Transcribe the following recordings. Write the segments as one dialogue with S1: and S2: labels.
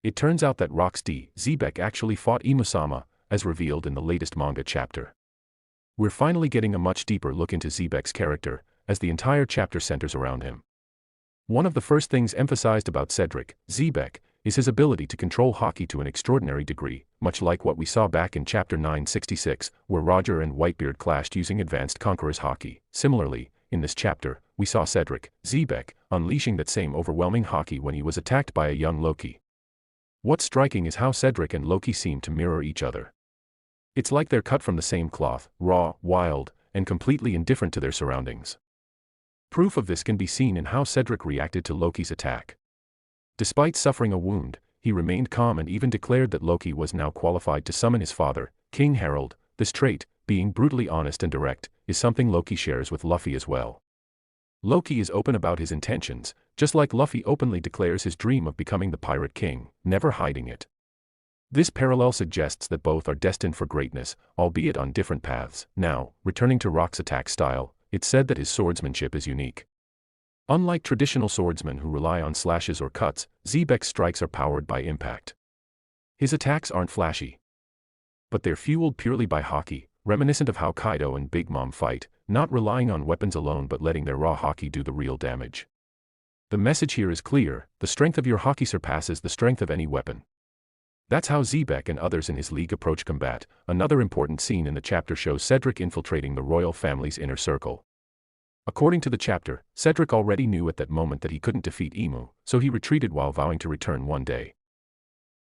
S1: It turns out that D.Xebec actually fought Imusama, as revealed in the latest manga chapter. We're finally getting a much deeper look into Zebek's character, as the entire chapter centers around him. One of the first things emphasized about D.Xebec is his ability to control haki to an extraordinary degree, much like what we saw back in chapter 966, where Roger and Whitebeard clashed using advanced conqueror's haki. Similarly, in this chapter, we saw Zebek unleashing that same overwhelming haki when he was attacked by a young Loki. What's striking is how Cedric and Loki seem to mirror each other. It's like they're cut from the same cloth, raw, wild, and completely indifferent to their surroundings. Proof of this can be seen in how Cedric reacted to Loki's attack. Despite suffering a wound, he remained calm and even declared that Loki was now qualified to summon his father, King Harald. This trait, being brutally honest and direct, is something Loki shares with Luffy as well. Loki is open about his intentions, just like Luffy openly declares his dream of becoming the Pirate King, never hiding it. This parallel suggests that both are destined for greatness, albeit on different paths. Now, returning to Rock's attack style, it's said that his swordsmanship is unique. Unlike traditional swordsmen who rely on slashes or cuts, Zebek's strikes are powered by impact. His attacks aren't flashy, but they're fueled purely by haki, reminiscent of how Kaido and Big Mom fight, not relying on weapons alone but letting their raw haki do the real damage. The message here is clear: the strength of your haki surpasses the strength of any weapon. That's how Zebek and others in his league approach combat. Another important scene in the chapter shows Cedric infiltrating the royal family's inner circle. According to the chapter, Cedric already knew at that moment that he couldn't defeat Imu, so he retreated while vowing to return one day.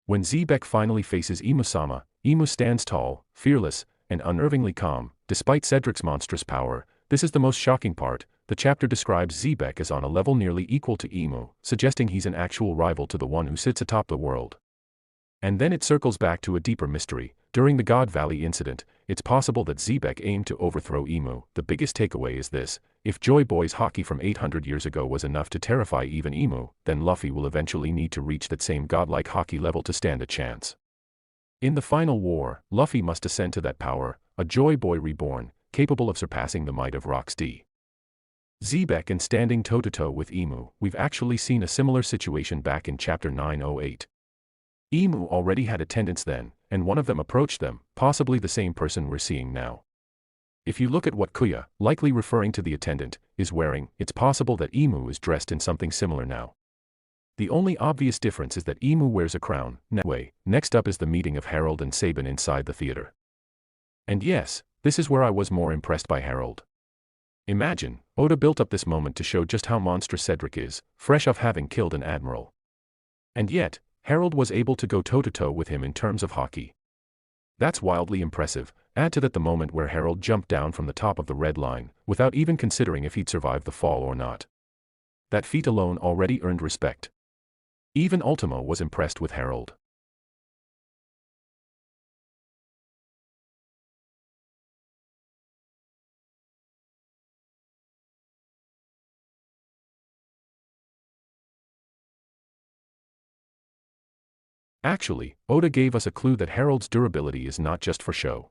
S1: When Zebek finally faces Imusama, Imu stands tall, fearless, and unnervingly calm, despite Cedric's monstrous power. This is the most shocking part. The chapter describes Zebek as on a level nearly equal to Imu, suggesting he's an actual rival to the one who sits atop the world. And then it circles back to a deeper mystery. During the God Valley incident, it's possible that Zebek aimed to overthrow Imu. The biggest takeaway is this: if Joy Boy's haki from 800 years ago was enough to terrify even Imu, then Luffy will eventually need to reach that same godlike haki level to stand a chance. In the final war, Luffy must ascend to that power, a Joy Boy reborn, capable of surpassing the might of Rock's D.Xebec and standing toe-to-toe with Imu. We've actually seen a similar situation back in chapter 908. Imu already had attendants then, and one of them approached them, possibly the same person we're seeing now. If you look at what Kuya, likely referring to the attendant, is wearing, it's possible that Imu is dressed in something similar now. The only obvious difference is that Imu wears a crown. Next up is the meeting of Harald and Sabin inside the theater. And yes, this is where I was more impressed by Harald. Imagine, Oda built up this moment to show just how monstrous Cedric is, fresh off having killed an admiral. And yet, Harald was able to go toe-to-toe with him in terms of haki. That's wildly impressive. Add to that the moment where Harald jumped down from the top of the red line, without even considering if he'd survive the fall or not. That feat alone already earned respect. Even Ultimo was impressed with Harald. Actually, Oda gave us a clue that Harald's durability is not just for show.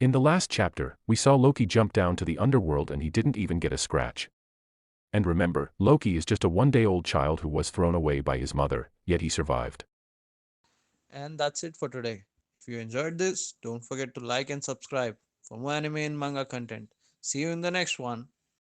S1: In the last chapter, we saw Loki jump down to the underworld and he didn't even get a scratch. And remember, Loki is just a one-day-old child who was thrown away by his mother, yet he survived.
S2: And that's it for today. If you enjoyed this, don't forget to like and subscribe for more anime and manga content. See you in the next one.